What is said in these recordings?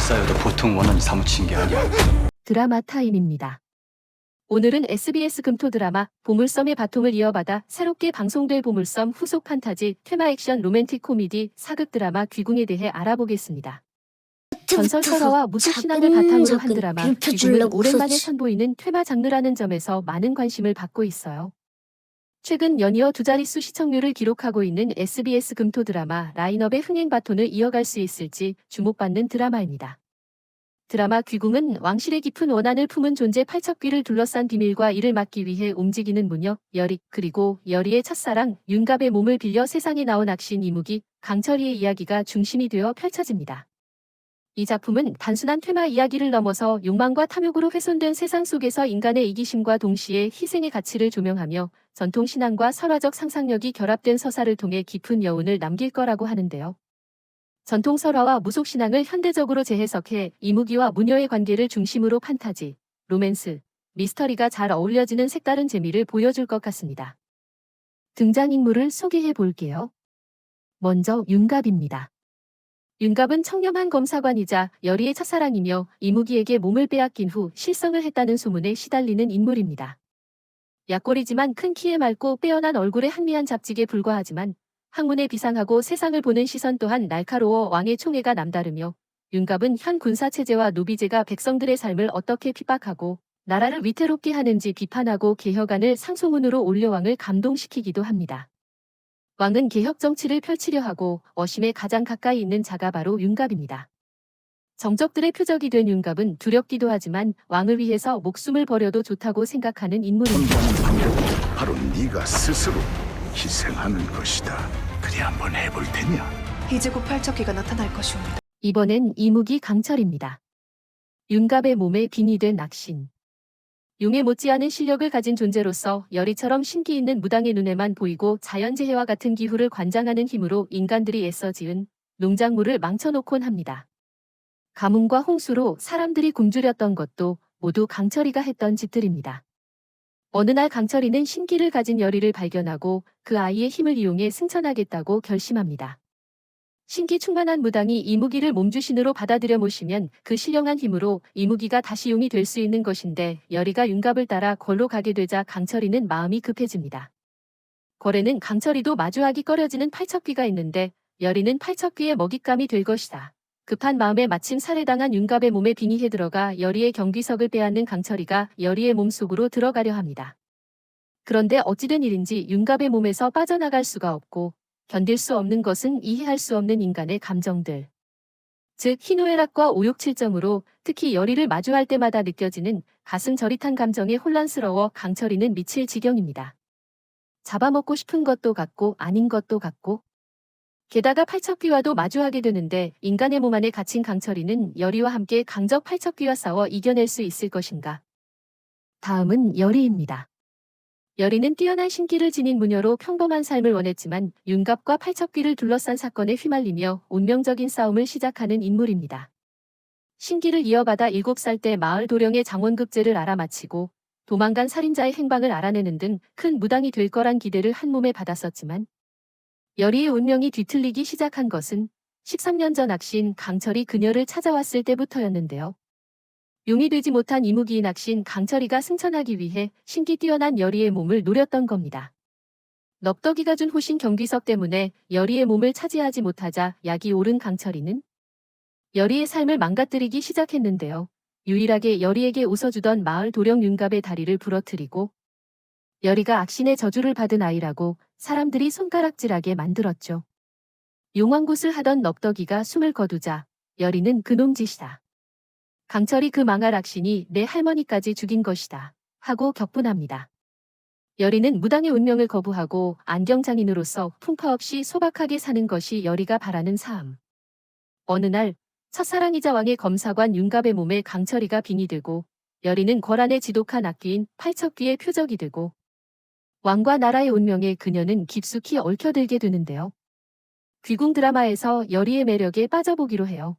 쌓여도 보통 원한이 사무친 게 아니야. 드라마 타임입니다. 오늘은 SBS 금토 드라마 보물섬의 바통을 이어받아 새롭게 방송될 보물섬 후속 판타지 테마 액션 로맨틱 코미디 사극 드라마 귀궁에 대해 알아보겠습니다. 전설 설화와 무속 신앙을 바탕으로 한 드라마 귀궁은 오랜만에 선보이는 테마 장르라는 점에서 많은 관심을 받고 있어요. 최근 연이어 두 자릿수 시청률을 기록하고 있는 SBS 금토 드라마 라인업의 흥행 바톤을 이어갈 수 있을지 주목받는 드라마입니다. 드라마 귀궁은 왕실의 깊은 원한을 품은 존재 팔척귀를 둘러싼 비밀과 이를 막기 위해 움직이는 무녀 여리 그리고 여리의 첫사랑 윤갑의 몸을 빌려 세상에 나온 악신 이무기 강철이의 이야기가 중심이 되어 펼쳐집니다. 이 작품은 단순한 퇴마 이야기를 넘어서 욕망과 탐욕으로 훼손된 세상 속에서 인간의 이기심과 동시에 희생의 가치를 조명하며 전통 신앙과 설화적 상상력이 결합된 서사를 통해 깊은 여운을 남길 거라고 하는데요. 전통 설화와 무속 신앙을 현대적으로 재해석해 이무기와 무녀의 관계를 중심으로 판타지, 로맨스, 미스터리가 잘 어울려지는 색다른 재미를 보여줄 것 같습니다. 등장인물을 소개해 볼게요. 먼저 윤갑입니다. 윤갑은 청렴한 검사관이자 여리의 첫사랑이며 이무기에게 몸을 빼앗긴 후 실성을 했다는 소문에 시달리는 인물입니다. 약골이지만 큰 키에 맑고 빼어난 얼굴에 한미한 잡직에 불과하지만 학문에 비상하고 세상을 보는 시선 또한 날카로워 왕의 총애가 남다르며 윤갑은 현 군사체제와 노비제가 백성들의 삶을 어떻게 핍박하고 나라를 위태롭게 하는지 비판하고 개혁안을 상소문으로 올려 왕을 감동시키기도 합니다. 왕은 개혁 정치를 펼치려 하고 어심에 가장 가까이 있는 자가 바로 윤갑입니다. 정적들의 표적이 된 윤갑은 두렵기도 하지만 왕을 위해서 목숨을 버려도 좋다고 생각하는 인물입니다. 선전한 방법은 바로 네가 스스로 희생하는 것이다. 그리 한번 해볼 테냐? 이제 곧 팔척기가 나타날 것이옵니다. 이번엔 이무기 강철입니다. 윤갑의 몸에 빈이 된 악신. 용에 못지않은 실력을 가진 존재로서 여리처럼 신기 있는 무당의 눈에만 보이고 자연재해와 같은 기후를 관장하는 힘으로 인간들이 애써 지은 농작물을 망쳐놓곤 합니다. 가뭄과 홍수로 사람들이 굶주렸던 것도 모두 강철이가 했던 짓들입니다. 어느 날 강철이는 신기를 가진 여리를 발견하고 그 아이의 힘을 이용해 승천하겠다고 결심합니다. 신기 충만한 무당이 이무기를 몸주신으로 받아들여 모시면 그 신령한 힘으로 이무기가 다시 용이 될 수 있는 것인데 여리가 윤갑을 따라 궐로 가게 되자 강철이는 마음이 급해집니다. 궐에는 강철이도 마주하기 꺼려지는 팔척귀가 있는데 여리는 팔척귀의 먹잇감이 될 것이다. 급한 마음에 마침 살해당한 윤갑의 몸에 빙의해 들어가 여리의 경비석을 빼앗는 강철이가 여리의 몸속으로 들어가려 합니다. 그런데 어찌된 일인지 윤갑의 몸에서 빠져나갈 수가 없고 견딜 수 없는 것은 이해할 수 없는 인간의 감정들. 즉 희노애락과 오욕칠정으로 특히 여리를 마주할 때마다 느껴지는 가슴 저릿한 감정에 혼란스러워 강철이는 미칠 지경입니다. 잡아먹고 싶은 것도 같고 아닌 것도 같고 게다가 팔척귀와도 마주하게 되는데 인간의 몸 안에 갇힌 강철이는 여리와 함께 강적 팔척귀와 싸워 이겨낼 수 있을 것인가. 다음은 여리입니다. 여리는 뛰어난 신기를 지닌 무녀로 평범한 삶을 원했지만 윤갑과 팔척귀를 둘러싼 사건에 휘말리며 운명적인 싸움을 시작하는 인물입니다. 신기를 이어받아 7살 때 마을 도령의 장원급제를 알아마치고 도망간 살인자의 행방을 알아내는 등 큰 무당이 될 거란 기대를 한몸에 받았었지만 여리의 운명이 뒤틀리기 시작한 것은 13년 전 악신 강철이 그녀를 찾아왔을 때부터였는데요. 용이 되지 못한 이무기인 악신 강철이가 승천하기 위해 신기 뛰어난 여리의 몸을 노렸던 겁니다. 넙덕이가 준 호신 경비석 때문에 여리의 몸을 차지하지 못하자 약이 오른 강철이는 여리의 삶을 망가뜨리기 시작했는데요. 유일하게 여리에게 웃어주던 마을 도령 윤갑의 다리를 부러뜨리고 여리가 악신의 저주를 받은 아이라고 사람들이 손가락질하게 만들었죠. 용왕굿을 하던 넙덕이가 숨을 거두자 여리는 그놈 짓이다. 강철이 그 망할 악신이 내 할머니까지 죽인 것이다. 하고 격분합니다. 여리는 무당의 운명을 거부하고 안경장인으로서 풍파 없이 소박하게 사는 것이 여리가 바라는 삶. 어느 날 첫사랑이자 왕의 검사관 윤갑의 몸에 강철이가 빙이 되고 여리는 궐안의 지독한 악귀인 팔척귀의 표적이 되고 왕과 나라의 운명에 그녀는 깊숙이 얽혀들게 되는데요. 귀궁 드라마에서 여리의 매력에 빠져보기로 해요.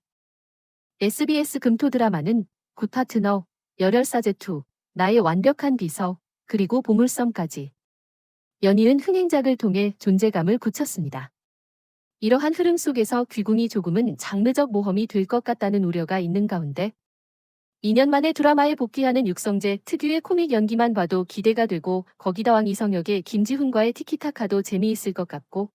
SBS 금토 드라마는 굿파트너, 열혈사제2, 나의 완벽한 비서, 그리고 보물섬까지 연이은 흥행작을 통해 존재감을 굳혔습니다. 이러한 흐름 속에서 귀궁이 조금은 장르적 모험이 될 것 같다는 우려가 있는 가운데 2년 만에 드라마에 복귀하는 육성재 특유의 코믹 연기만 봐도 기대가 되고 거기다 왕 이성역의 김지훈과의 티키타카도 재미있을 것 같고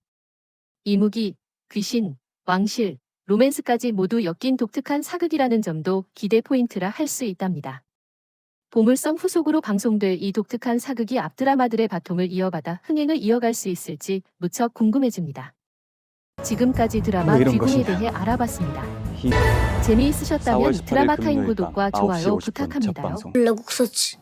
이무기, 귀신, 왕실, 로맨스까지 모두 엮인 독특한 사극이라는 점도 기대 포인트라 할 수 있답니다. 보물섬 후속으로 방송될 이 독특한 사극이 앞드라마들의 바통을 이어받아 흥행을 이어갈 수 있을지 무척 궁금해집니다. 지금까지 드라마 왜 이런 귀궁에 것이냐. 대해 알아봤습니다. 히... 재미있으셨다면 4월 18일 드라마 타임 금요일 구독과 밤 9시 좋아요 50분 첫 부탁합니다요. 방송. 블로국소치